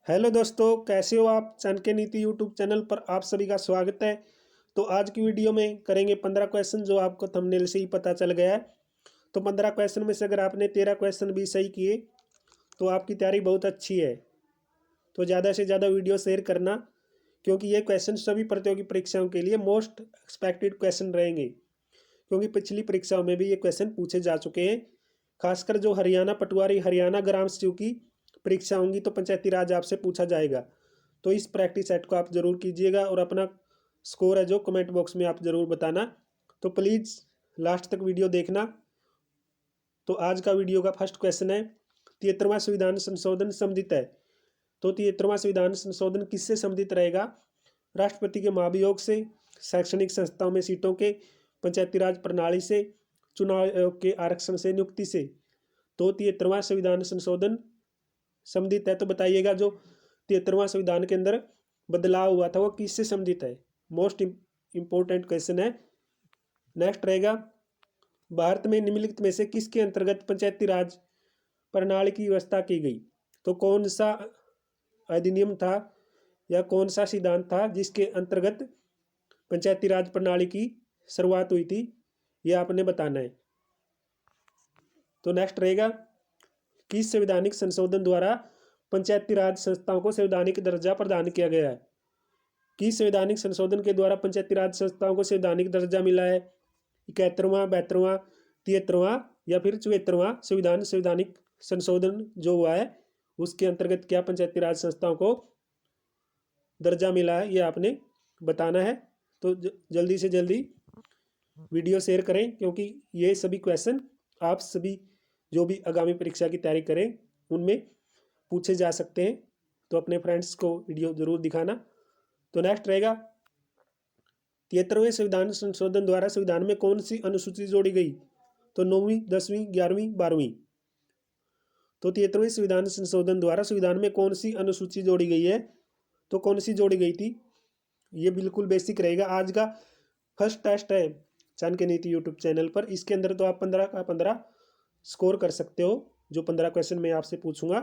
Hello दोस्तों, कैसे हो आप। चाणक्य नीति यूट्यूब चैनल पर आप सभी का स्वागत है। तो आज की वीडियो में करेंगे 15 क्वेश्चन, जो आपको थंबनेल से ही पता चल गया है। तो 15 क्वेश्चन में से अगर आपने 13 क्वेश्चन भी सही किए तो आपकी तैयारी बहुत अच्छी है। तो ज़्यादा से ज़्यादा वीडियो शेयर करना, क्योंकि ये क्वेश्चन सभी प्रतियोगी परीक्षाओं के लिए मोस्ट एक्सपेक्टेड क्वेश्चन रहेंगे। क्योंकि पिछली परीक्षाओं में भी ये क्वेश्चन पूछे जा चुके हैं। खासकर जो हरियाणा पटवारी, हरियाणा ग्राम सचिव की परीक्षा होंगी तो पंचायती राज आपसे पूछा जाएगा। तो इस प्रैक्टिस सेट को आप जरूर कीजिएगा और अपना स्कोर है जो कमेंट बॉक्स में आप जरूर बताना। तो प्लीज़ लास्ट तक वीडियो देखना। तो आज का वीडियो का फर्स्ट क्वेश्चन है, 73वां संविधान संशोधन संबंधित है। तो 73वां संविधान संशोधन किससे संबंधित रहेगा? राष्ट्रपति के महाभियोग से, शैक्षणिक संस्थाओं में सीटों के, पंचायती राज प्रणाली से, चुनाव आयोग के आरक्षण से, नियुक्ति से। तो 73वां संविधान संशोधन संबंधित है। तो बताइएगा जो 73वां संविधान के अंदर बदलाव हुआ था वो किससे संबंधित है। मोस्ट इंपॉर्टेंट क्वेश्चन है। नेक्स्ट रहेगा, भारत में निम्नलिखित में से किसके अंतर्गत पंचायती राज प्रणाली की व्यवस्था की गई? तो कौन सा अधिनियम था या कौन सा सिद्धांत था जिसके अंतर्गत पंचायती राज प्रणाली की शुरुआत हुई थी, यह आपने बताना है। तो नेक्स्ट रहेगा, किस संवैधानिक संशोधन द्वारा पंचायती राज संस्थाओं को संवैधानिक दर्जा प्रदान किया गया है? किस संवैधानिक संशोधन के द्वारा पंचायती राज संस्थाओं को संवैधानिक दर्जा मिला है? 71वां, 72वां, 73वां या फिर 74वां संवैधानिक संशोधन जो हुआ है उसके अंतर्गत क्या पंचायती राज संस्थाओं को दर्जा मिला है, ये आपने बताना है। तो जल्दी से जल्दी वीडियो शेयर करें, क्योंकि ये सभी क्वेश्चन आप सभी जो भी आगामी परीक्षा की तैयारी करें उनमें पूछे जा सकते हैं। तो अपने फ्रेंड्स को वीडियो जरूर दिखाना। तो नेक्स्ट रहेगा, 73वें संविधान संशोधन द्वारा संविधान में कौन सी अनुसूची जोड़ी गई? तो 9वीं, 10वीं, 11वीं, 12वीं। तो 73वें संविधान संशोधन द्वारा संविधान में कौन सी अनुसूची जोड़ी गई है? तो कौन सी जोड़ी गई थी? ये बिल्कुल बेसिक रहेगा। आज का फर्स्ट टेस्ट है चाणक्य नीति यूट्यूब चैनल पर। इसके अंदर तो आप 15 का 15 स्कोर कर सकते हो, जो 15 क्वेश्चन मैं आपसे पूछूंगा।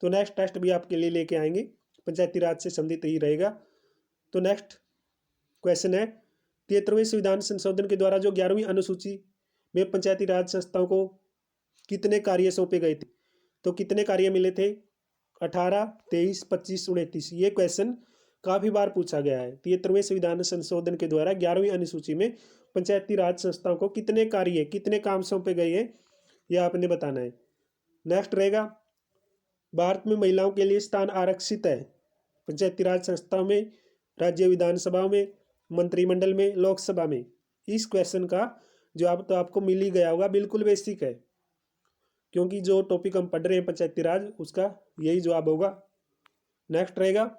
तो नेक्स्ट टेस्ट भी आपके लिए लेके आएंगे, पंचायती राज से संबंधित ही रहेगा। तो नेक्स्ट क्वेश्चन है, 73वें संविधान संशोधन के द्वारा जो 11वीं अनुसूची में पंचायती राज संस्थाओं को कितने कार्य सौंपे गए थे? तो कितने कार्य मिले थे? 18, 23, 25, 29। ये क्वेश्चन काफ़ी बार पूछा गया है। 73वें संविधान संशोधन के द्वारा 11वीं अनुसूची में पंचायती राज संस्थाओं को कितने कार्य, कितने काम सौंपे गए हैं, यह आपने बताना है। नेक्स्ट रहेगा, भारत में महिलाओं के लिए स्थान आरक्षित है पंचायती राज संस्थाओं में, राज्य विधानसभाओं में, मंत्रिमंडल में, लोकसभा में। इस क्वेश्चन का जवाब तो आपको मिल ही गया होगा, बिल्कुल बेसिक है, क्योंकि जो टॉपिक हम पढ़ रहे हैं पंचायती राज उसका यही जवाब होगा। नेक्स्ट रहेगा,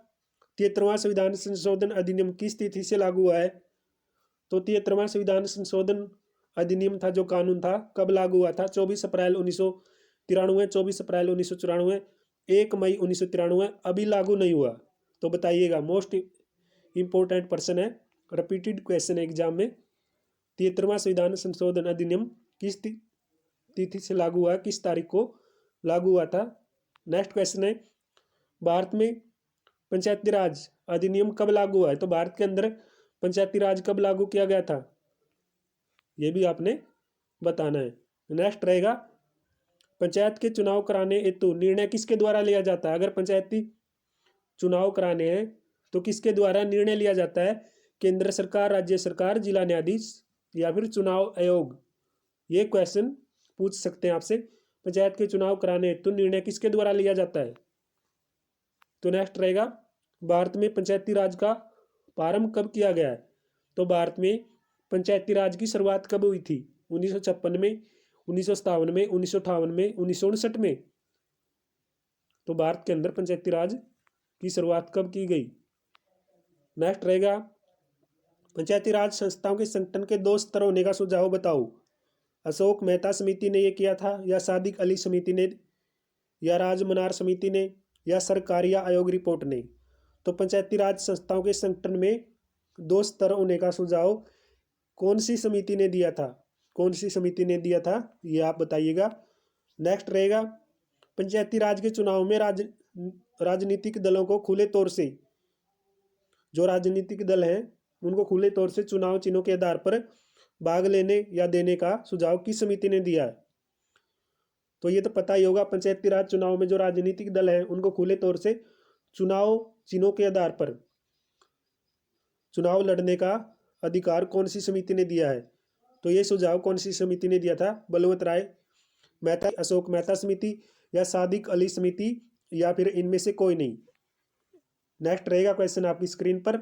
73वां संविधान संशोधन अधिनियम किस तिथि से लागू हुआ है? तो 73वां संविधान संशोधन अधिनियम था, जो कानून था, कब लागू हुआ था? 24 अप्रैल 1993, 24 अप्रैल 1994, 1 मई 1993। अभी लागू नहीं हुआ। तो बताइएगा, मोस्ट इंपॉर्टेंट पर्सन है, रिपीटेड क्वेश्चन है एग्जाम में। 73वां संविधान संशोधन अधिनियम किस तिथि से लागू हुआ, किस तारीख को लागू हुआ था? नेक्स्ट क्वेश्चन है, भारत में पंचायती राज अधिनियम कब लागू हुआ है? तो भारत के अंदर पंचायती राज कब लागू किया गया था, ये भी आपने बताना है। नेक्स्ट रहेगा, पंचायत के चुनाव कराने हेतु निर्णय किसके द्वारा लिया जाता है? अगर पंचायती चुनाव कराने हैं तो किसके द्वारा निर्णय लिया जाता है? केंद्र सरकार, राज्य सरकार, जिला न्यायाधीश या फिर चुनाव आयोग। ये क्वेश्चन पूछ सकते हैं आपसे, पंचायत के चुनाव कराने हेतु निर्णय किसके द्वारा लिया जाता है? तो नेक्स्ट रहेगा, भारत में पंचायती राज का प्रारंभ कब किया गया है? तो भारत में पंचायती राज की शुरुआत कब हुई थी? 1956 में, 1957 में, 1958 में, 1959 में। तो भारत के अंदर पंचायती राज की शुरुआत कब की गई? नेक्स्ट रहेगा, पंचायती राज संस्थाओं के संगठन के 2 स्तर होने का सुझाव बताओ। अशोक मेहता समिति ने यह किया था, या सादिक अली समिति ने, या राज मनार समिति ने, या सरकारिया आयोग रिपोर्ट ने? तो पंचायती राज संस्थाओं के संगठन में 2 स्तर होने का सुझाव कौन सी समिति ने दिया था? कौन सी समिति ने दिया था, ये आप बताइएगा। नेक्स्ट रहेगा, पंचायती राज के चुनाव में राजनीतिक दलों को खुले तौर से, जो राजनीतिक दल हैं उनको खुले तौर से चुनाव चिन्हों के आधार पर भाग लेने या देने का सुझाव किस समिति ने दिया है? तो ये तो पता ही होगा, पंचायती राज चुनाव में जो राजनीतिक दल हैं उनको खुले तौर से चुनाव चिन्हों के आधार पर चुनाव लड़ने का अधिकार कौन सी समिति ने दिया है? तो ये सुझाव कौन सी समिति ने दिया था? बलवंत राय मेहता, अशोक मेहता समिति, या सादिक अली समिति, या फिर इनमें से कोई नहीं। नेक्स्ट रहेगा क्वेश्चन आपकी स्क्रीन पर।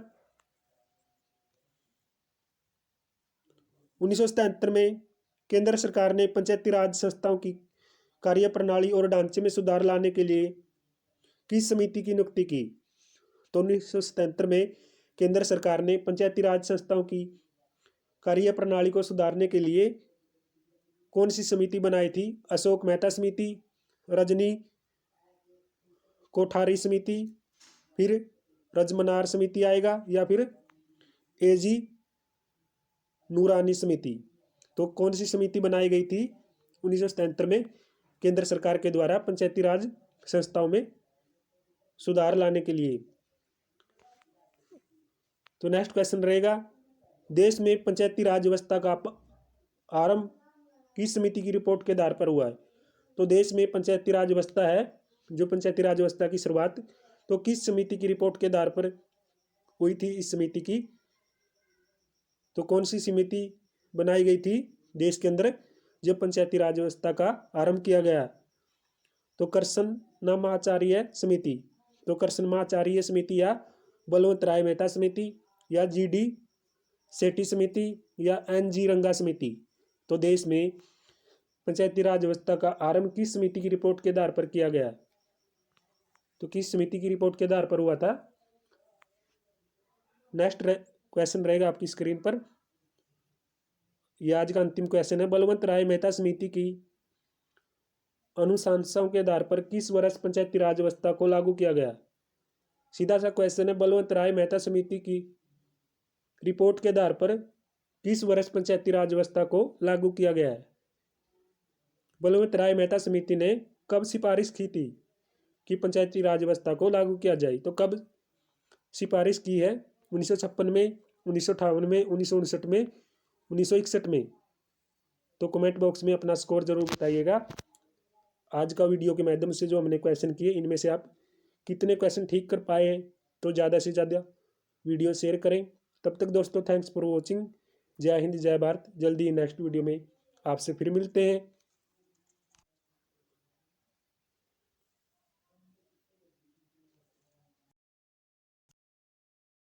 1977 में केंद्र सरकार ने पंचायती राज संस्थाओं की कार्य प्रणाली और ढांचे में सुधार लाने के लिए किस समिति की नियुक्ति की? तो 1977 में केंद्र सरकार ने पंचायती राज संस्थाओं की कार्य प्रणाली को सुधारने के लिए कौन सी समिति बनाई थी? अशोक मेहता समिति, रजनी कोठारी समिति, फिर रजमनार समिति आएगा, या फिर एजी नूरानी समिति। तो कौन सी समिति बनाई गई थी 1977 में केंद्र सरकार के द्वारा पंचायती राज संस्थाओं में सुधार लाने के लिए? तो नेक्स्ट क्वेश्चन रहेगा, देश में पंचायती राज व्यवस्था का आरंभ किस समिति की रिपोर्ट के आधार पर हुआ है? तो देश में पंचायती राज व्यवस्था है, जो पंचायती राज व्यवस्था की शुरुआत तो किस समिति की रिपोर्ट के आधार पर हुई थी? इस समिति की तो कौन सी समिति बनाई गई थी देश के अंदर जब पंचायती राज व्यवस्था का आरंभ किया गया? तो कृष्णमाचार्य समिति। तो कृष्णमाचार्य समिति, या बलवंत राय मेहता समिति, या जीडी सेठी समिति, या एनजी रंगा समिति। तो देश में पंचायती राज व्यवस्था का आरंभ किस समिति की रिपोर्ट के आधार पर किया गया? तो किस समिति की रिपोर्ट के आधार पर हुआ था? नेक्स्ट क्वेश्चन रहेगा आपकी स्क्रीन पर। यह आज का अंतिम क्वेश्चन है, बलवंत राय मेहता समिति की अनुशंसाओं के आधार पर किस वर्ष पंचायती राज व्यवस्था को लागू किया गया? सीधा सा क्वेश्चन है, बलवंत राय मेहता समिति की रिपोर्ट के आधार पर किस वर्ष पंचायती राज व्यवस्था को लागू किया गया है? बलवंत राय मेहता समिति ने कब सिफारिश की थी कि पंचायती राज व्यवस्था को लागू किया जाए? तो कब सिफारिश की है? 1956 में, 1958 में, 1959 में, 1961 में। तो कमेंट बॉक्स में अपना स्कोर जरूर बताइएगा। आज का वीडियो के माध्यम से जो हमने क्वेश्चन किए, इनमें से आप कितने क्वेश्चन ठीक कर पाए हैं? तो ज़्यादा से ज़्यादा वीडियो शेयर करें। तब तक दोस्तों, थैंक्स फॉर वॉचिंग। जय हिंद, जय भारत। जल्दी नेक्स्ट वीडियो में आपसे फिर मिलते हैं।